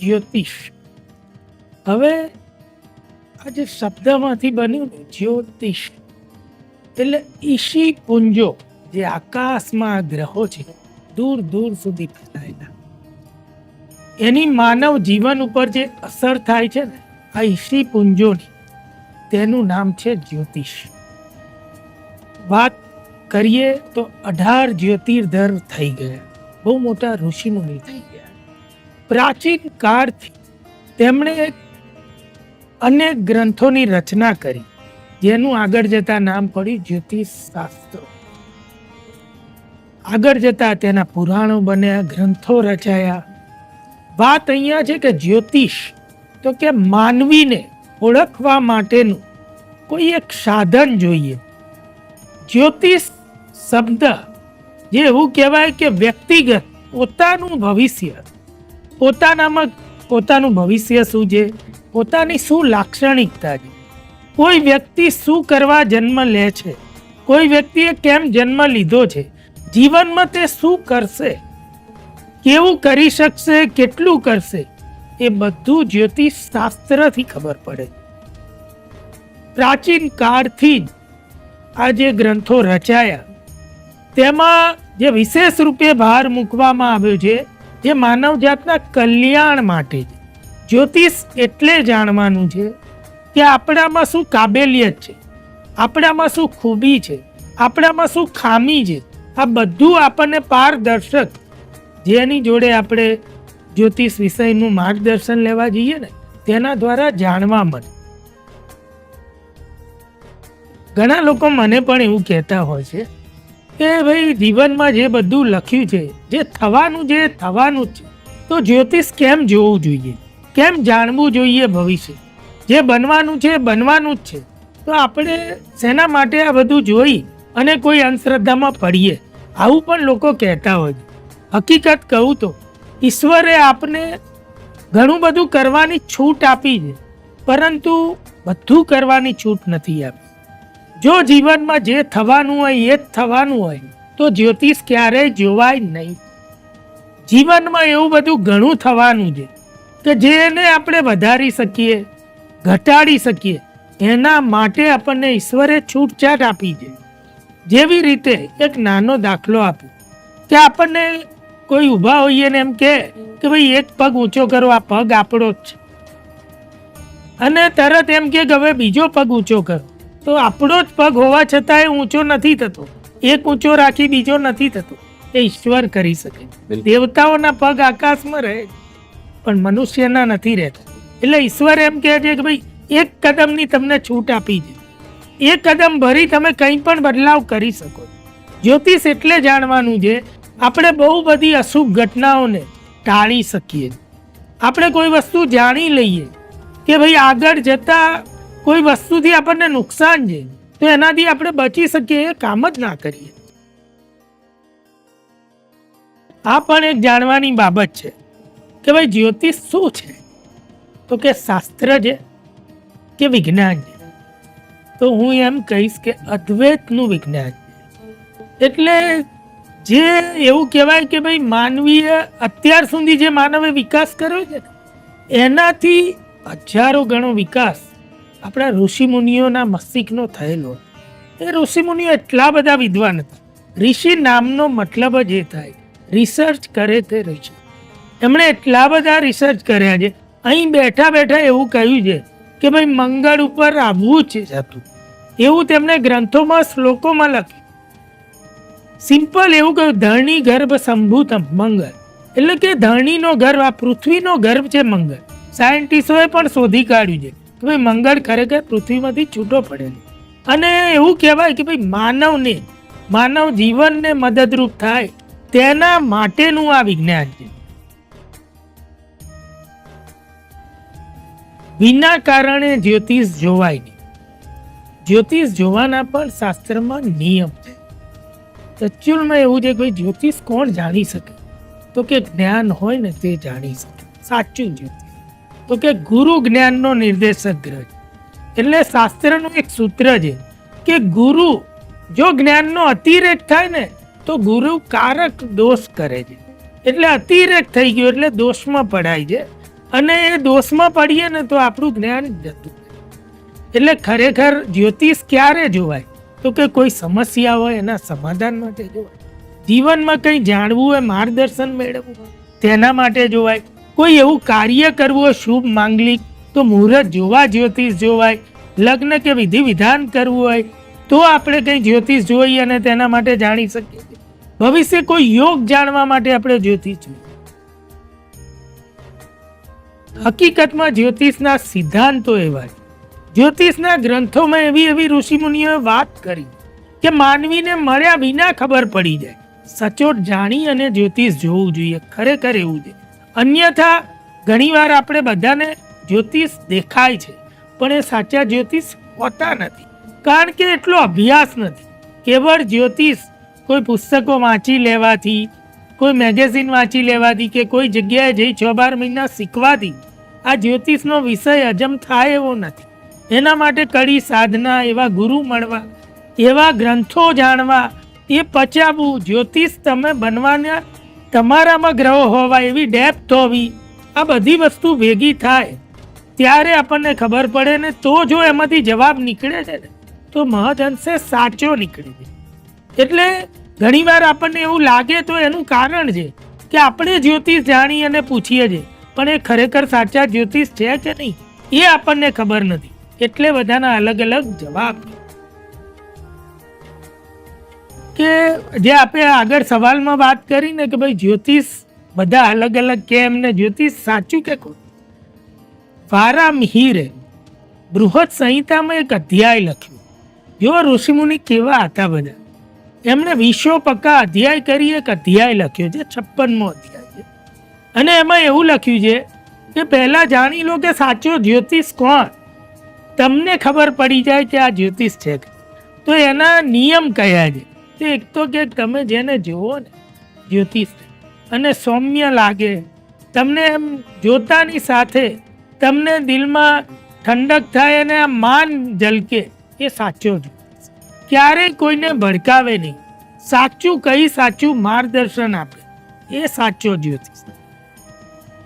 જ્યોતિષ. હવે આ જે શબ્દમાંથી બન્યું ને જ્યોતિષ એટલે ઈશી પુંજો, જે આકાશમાં ગ્રહો છે દૂર દૂર સુધી ફેલાયેલા, એની માનવ જીવન ઉપર જે અસર થાય છે ને આ ઈશી પુંજોની, તેનું નામ છે જ્યોતિષ. વાત કરીએ તો 18 જ્યોતિર્ધર થઈ ગયા, બહુ મોટા ઋષિમુનિ થઈ ગયા. પ્રાચીન કાળથી તેમણે અનેક ગ્રંથોની રચના કરી, જેનું આગળ જતા નામ પડ્યું જ્યોતિષ શાસ્ત્રો. આગળ જતા તેના પુરાણો બન્યા, ગ્રંથો રચાયા. વાત અહીંયા છે કે જ્યોતિષ તો કે માનવીને ઓળખવા માટેનું કોઈ એક સાધન જોઈએ. જ્યોતિષ શબ્દ જે એવું કહેવાય કે વ્યક્તિગત પોતાનું ભવિષ્ય, પોતાનું ભવિષ્ય શું છે, પોતાની શું લાક્ષણિકતા છે, કોઈ વ્યક્તિ શું કરવા જન્મ લે છે, કોઈ વ્યક્તિએ કેમ જન્મ લીધો છે, જીવનમાં તે શું કરશે, કેવું કરી શકશે, કેટલું કરશે, એ બધું જ્યોતિષ શાસ્ત્રથી ખબર પડે. પ્રાચીન કાળથી જ આ જે ગ્રંથો રચાયા તેમાં જે વિશેષ રૂપે ભાર મૂકવામાં આવ્યો છે જે માનવ જાતના કલ્યાણ માટે છે. જ્યોતિષ એટલે જાણવાનું છે કે આપણામાં શું કાબેલિયત છે, આપણામાં શું ખૂબી છે, આપણામાં શું ખામી છે. આ બધું આપણને પારદર્શક, જેની જોડે આપણે જ્યોતિષ વિષયનું માર્ગદર્શન લેવા જઈએ ને તેના દ્વારા જાણવા મળે. ઘણા લોકો મને પણ એવું કહેતા હોય છે કે ભાઈ જીવનમાં જે બધું લખ્યું છે, જે થવાનું છે થવાનું જ છે, તો જ્યોતિષ કેમ જોવું જોઈએ, કેમ જાણવું જોઈએ ભવિષ્ય, જે બનવાનું છે બનવાનું જ છે, તો આપણે શેના માટે આ બધું જોઈ અને કોઈ અંધશ્રદ્ધામાં પડીએ, આવું પણ લોકો કહેતા હોય છે. હકીકત કહું તો ઈશ્વરે આપને ઘણું બધું કરવાની છૂટ આપી છે, પરંતુ બધું કરવાની છૂટ નથી આપી. જો જીવનમાં જે થવાનું હોય એ જ થવાનું હોય તો જ્યોતિષ ક્યારેય જોવાય નહીં. જીવનમાં એવું બધું ઘણું થવાનું છે કે જેને આપણે વધારી શકીએ, ઘટાડી શકીએ, એના માટે આપણને ઈશ્વરે છૂટછાટ આપી છે. જેવી રીતે એક નાનો દાખલો આપું કે આપણને કોઈ ઊભા હોઈએ ને એમ કે ભાઈ એક પગ ઊંચો કરો, આ પગ આપણો જ છે, અને તરત એમ કે હવે બીજો પગ ઊંચો કરો, તો આપણો જ પગ હોવા છતાં એ ઊંચો નથી થતો. એક ઊંચો રાખી બીજો નથી થતો, એ ઈશ્વર કરી શકે. દેવતાઓના પગ આકાશમાં રહે પણ મનુષ્યના નથી રહેતા. એટલે ઈશ્વર એમ કહે છે કે ભાઈ એક કદમની તમને છૂટ આપી છે, એ કદમ ભરી તમે કંઈ પણ બદલાવ કરી શકો. જ્યોતિષ એટલે જાણવાનું છે આપણે બહુ બધી અશુભ ઘટનાઓને ટાળી શકીએ. આપણે કોઈ વસ્તુ જાણી લઈએ કે ભાઈ આગળ જતા કોઈ વસ્તુથી આપણને નુકસાન છે તો એનાથી આપણે બચી શકીએ, એ કામ જ ના કરીએ. આ પણ એક જાણવાની બાબત છે કે ભાઈ જ્યોતિષ શું છે, તો કે શાસ્ત્ર છે કે વિજ્ઞાન છે. તો હું એમ કહીશ કે અદ્વૈતનું વિજ્ઞાન છે. એટલે જે એવું કહેવાય કે ભાઈ માનવીય અત્યાર સુધી જે માનવે વિકાસ કર્યો છે એનાથી હજારો ગણો વિકાસ આપણા ઋષિમુનિઓના મસ્તિષ્કનો થયેલો. એ ઋષિમુનિઓ એટલા બધા વિદ્વાન હતા. ઋષિ નામનો મતલબ જ એ થાય રિસર્ચ કરે તે ઋષિ. એમણે એટલા બધા રિસર્ચ કર્યા છે. અહીં બેઠા બેઠા એવું કહ્યું છે કે ભાઈ મંગળ ઉપર આવવું જ હતું, એવું તેમણે ગ્રંથોમાં શ્લોકોમાં લખ્યું. સિમ્પલ એવું કહ્યું, ધરણી ગર્ભ સંભૂતમ મંગળ, એટલે કે ધરણીનો ગર્ભ, આ પૃથ્વીનો ગર્ભ છે મંગળ. સાયન્ટિસ્ટોએ પણ શોધી કાઢ્યું છે કે ભાઈ મંગળ ખરેખર પૃથ્વીમાંથી છૂટો પડેલો. અને એવું કહેવાય કે ભાઈ માનવને, માનવ જીવનને મદદરૂપ થાય તેના માટેનું આ વિજ્ઞાન છે. વિના કારણે જ્યોતિષ જોવાય નહીં. જ્યોતિષ જોવાના પણ શાસ્ત્રમાં નિયમ છે. એકચ્યુઅલમાં એવું છે કે ભાઈ જ્યોતિષ કોણ જાણી શકે, તો કે જ્ઞાન હોય ને તે જાણી શકે. સાચું જ્યોતિષ તો કે ગુરુ જ્ઞાનનો નિર્દેશક ગ્રહ. એટલે શાસ્ત્રનું એક સૂત્ર છે કે ગુરુ જો જ્ઞાનનો અતિરેક થાય ને તો ગુરુ કારક દોષ કરે છે. એટલે અતિરેક થઈ ગયો એટલે દોષમાં પડાય છે. અને એ દોષમાં પડીએ ને તો આપણું જ્ઞાન જ જતું. એટલે ખરેખર જ્યોતિષ ક્યારે જોવાય? તો કે કોઈ સમસ્યા હોય એના સમાધાન માટે જોવાય, જીવનમાં કંઈ જાણવું હોય, માર્ગદર્શન મેળવવું તેના માટે જોવાય, કોઈ એવું કાર્ય કરવું હોય શુભ માંગલિક તો મુહૂર્ત જોવા જ્યોતિષ જોવાય, લગ્ન કે વિધિ વિધાન કરવું હોય તો આપણે કંઈ જ્યોતિષ જોઈએ અને તેના માટે જાણી શકીએ. ભવિષ્ય કોઈ યોગ જાણવા માટે આપણે જ્યોતિષ જોઈએ. હકીકતમાં જ્યોતિષના સિદ્ધાંતો એવા છે, જ્યોતિષના ગ્રંથોમાં એવી ઋષિમુનિઓએ વાત કરી કે માનવીને મળ્યા વિના ખબર પડી જાય. સચોટ જાણી અને જ્યોતિષ જોવું જોઈએ, ખરેખર એવું છે. અન્યથા ઘણીવાર આપણે બધાને જ્યોતિષ દેખાય છે પણ એ સાચા જ્યોતિષ હોતા નથી, કારણ કે એટલો અભ્યાસ નથી. કેવળ જ્યોતિષ કોઈ પુસ્તકો વાંચી લેવાથી, કોઈ મેગેઝિન વાંચી લેવાથી કે કોઈ જગ્યાએ જઈ 6-12 મહિના શીખવાથી આ જ્યોતિષનો વિષય હજમ થાય એવો નથી. એના માટે કડી સાધના, એવા ગુરુ મળવા, એવા ગ્રંથો જાણવા, એ પચાવવું, જ્યોતિષ તમે બનવાના તમારામાં ગ્રહો હોવા, એવી ડેપ્થ હોવી, આ બધી વસ્તુ ભેગી થાય ત્યારે આપણને ખબર પડે ને તો જો એમાંથી જવાબ નીકળે છે ને તો મહદઅંશે સાચો નીકળે છે. એટલે ઘણીવાર આપણને એવું લાગે તો એનું કારણ છે કે આપણે જ્યોતિષ જાણી અને પૂછીએ છીએ પણ એ ખરેખર સાચા જ્યોતિષ છે કે નહીં એ આપણને ખબર નથી. એટલે બધાના અલગ અલગ જવાબ. કે જે આપણે આગળ સવાલમાં વાત કરી ને કે ભાઈ જ્યોતિષ બધા અલગ અલગ કેમ ને જ્યોતિષ સાચું કે ખોટું. વારામિહિરે બૃહદ સંહિતામાં એક અધ્યાય લખ્યું. જો ઋષિમુનિ કેવા હતા બધા, એમણે 20 અધ્યાય કરી એક અધ્યાય લખ્યો છે, 56મો અધ્યાય છે. અને એમાં એવું લખ્યું છે કે પહેલા જાણી લો કે સાચો જ્યોતિષ કોણ. તમને ખબર પડી જાય કે આ જ્યોતિષ છે તો એના નિયમ કયા છે. તો એક તો કે તમે જેને જોવો ને જ્યોતિષ અને સૌમ્ય લાગે, તમને એમ જોતાની સાથે તમને દિલમાં ઠંડક થાય અને આ માન ઝલકે, એ સાચો જ્યોતિષ. ક્યારેય કોઈને ભડકાવે નહીં, સાચું કહી સાચું માર્ગદર્શન આપે, એ સાચો જ્યોતિષ.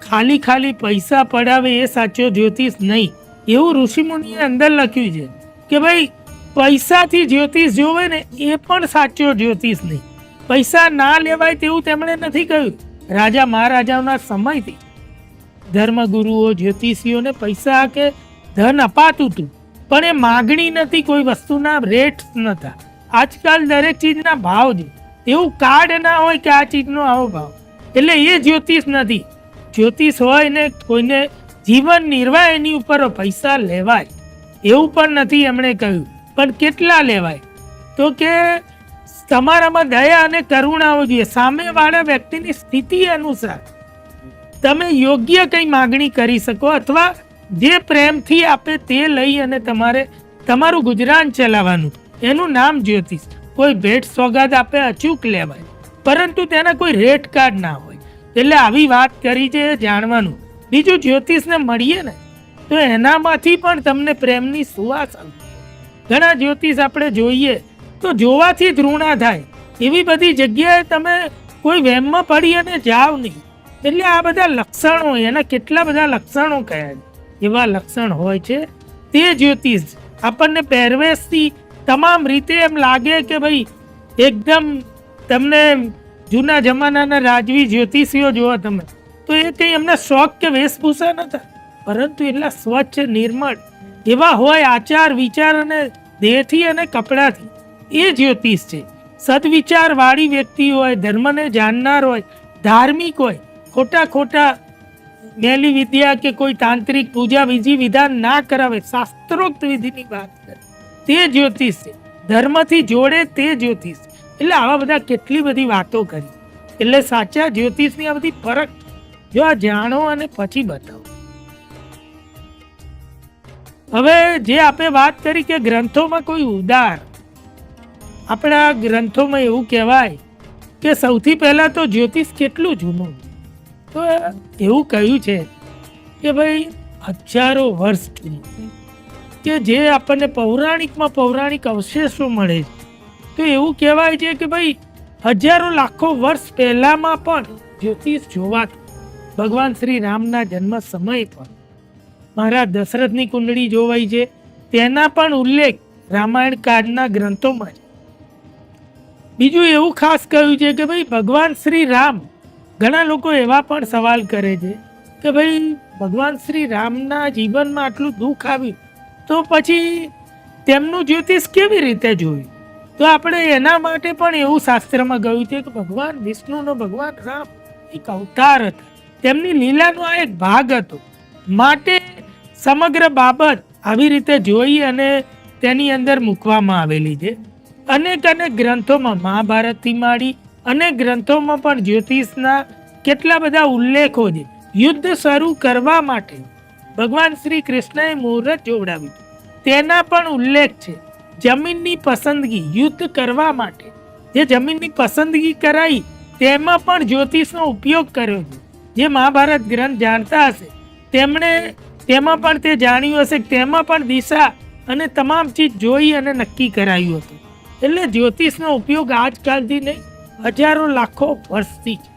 ખાલી પૈસા પડાવે એ સાચો જ્યોતિષ નહીં. એવું ઋષિમુનિએ અંદર લખ્યું છે કે ભાઈ પૈસાથી જ્યોતિષ જોવે ને એ પણ સાચો જ્યોતિષ નહીં. પૈસા ના લેવાય તેવું તેમણે નથી કહ્યું. રાજા મહારાજાઓના સમયથી ધર્મગુરુઓ જ્યોતિષીઓને પૈસા કે ધન અપાતું હતું પણ એ માગણી નથી, કોઈ વસ્તુના રેટ નતા. આજકાલ દરેક ચીજના ભાવ છે, એવું કાર્ડ ના હોય કે આ ચીજનો આવો ભાવ, એટલે એ જ્યોતિષ નથી. જ્યોતિષ હોય ને કોઈને જીવન નિર્વાહ એની ઉપર પૈસા લેવાય એવું પણ નથી એમણે કહ્યું. પણ કેટલા લેવાય? તો કે તમારામાં દયા અને કરુણા હોવી જોઈએ. સામેવાળા વ્યક્તિની સ્થિતિ અનુસાર તમે યોગ્ય કંઈ માગણી કરી શકો અથવા જે પ્રેમથી આપે તે લઈ અને તમારે તમારું ગુજરાન ચલાવવાનું. એનું નામ જ્યોતિષ. કોઈ ભેટ સોગાદ આપે અચૂક લેવાય પરંતુ તેના કોઈ રેટ કાર્ડ ના હોય. એટલે આવી વાત કરી છે એ જાણવાનું. બીજું, જ્યોતિષને મળીએ ને તો એનામાંથી પણ તમને પ્રેમની સુવાસ આવે. ઘણા જ્યોતિષ આપણે જોઈએ તો જોવાથી જ ઋણા થાય એવી બધી જગ્યાએ તમે કોઈ વહેમમાં પડી અને જાઓ નહીં. એટલે આ બધા લક્ષણો, એના કેટલા બધા લક્ષણો કયા છે, એવા લક્ષણ હોય છે તે જ્યોતિષ. આપણને પહેરવેશથી તમામ રીતે એમ લાગે કે ભાઈ એકદમ તમને જૂના જમાનાના રાજવી જ્યોતિષીઓ જોવો તમે તો એ કંઈ એમના શોખ કે વેશભૂષા નતા, પરંતુ એટલા સ્વચ્છ નિર્મળ એવા હોય આચાર વિચાર અને દેહથી અને કપડાથી. એ જ્યોતિષ છે. સદવિચાર વાળી વ્યક્તિ હોય, ધર્મને જાણનાર હોય, ધાર્મિક હોય, ખોટા મેલી વિદ્યા કે કોઈ તાંત્રિક પૂજા વિધિ વિધાન ના કરાવે, શાસ્ત્રોક્ત વિધિની વાત કરે તે જ્યોતિષ છે. ધર્મથી જોડે તે જ્યોતિષ. એટલે આવા બધા કેટલી બધી વાતો કરી. એટલે સાચા જ્યોતિષની આ બધી ફરક જો આ જાણો અને પછી બતાવો. હવે જે આપણે વાત કરી કે ગ્રંથોમાં કોઈ ઉદાર, આપણા ગ્રંથોમાં એવું કહેવાય કે સૌથી પહેલા તો જ્યોતિષ કેટલું જૂનું, તો એવું કહ્યું છે કે ભાઈ હજારો વર્ષ જૂનું, કે જે આપણને પૌરાણિક અવશેષો મળે છે તો એવું કહેવાય છે કે ભાઈ હજારો લાખો વર્ષ પહેલામાં પણ જ્યોતિષ જોવાતું. ભગવાન શ્રી રામના જન્મ સમય પર મહારાજ દશરથની કુંડળી જોવાઈ છે, તેના પણ ઉલ્લેખ રામાયણ કાળના ગ્રંથોમાં છે. બીજું એવું ખાસ કહ્યું છે કે ભાઈ ભગવાન શ્રી રામ, ઘણા લોકો એવા પણ સવાલ કરે છે કે ભાઈ ભગવાન શ્રી રામના જીવનમાં આટલું દુઃખ આવ્યું તો પછી તેમનું જ્યોતિષ કેવી રીતે જોયું? તો આપણે એના માટે પણ એવું શાસ્ત્રમાં કહ્યું છે કે ભગવાન વિષ્ણુનો ભગવાન રામ એક અવતાર હતા, તેમની લીલાનો આ એક ભાગ હતો. માટે સમગ્ર બાબત આવી રીતે જોઈ અને તેની અંદર મૂકવામાં આવેલી છે. અનેક ગ્રંથોમાં, મહાભારતથી માંડી અનેક ગ્રંથોમાં પણ જ્યોતિષના કેટલા બધા ઉલ્લેખો છે. યુદ્ધ શરૂ કરવા માટે ભગવાન શ્રી કૃષ્ણએ મુહૂર્ત જોવડાવ્યું, તેના પણ ઉલ્લેખ છે. જમીનની પસંદગી, યુદ્ધ કરવા માટે જે જમીનની પસંદગી કરાઈ તેમાં પણ જ્યોતિષનો ઉપયોગ કર્યો છે. જે મહાભારત ગ્રંથ જાણતા હશે તેમણે તેમાં પણ તે જાણ્યું હશે કે તેમાં પણ દિશા અને તમામ ચીજ જોઈ અને નક્કી કરાયું હતું. એટલે જ્યોતિષનો ઉપયોગ આજકાલથી નહીં, હજારો લાખો વર્ષથી છે.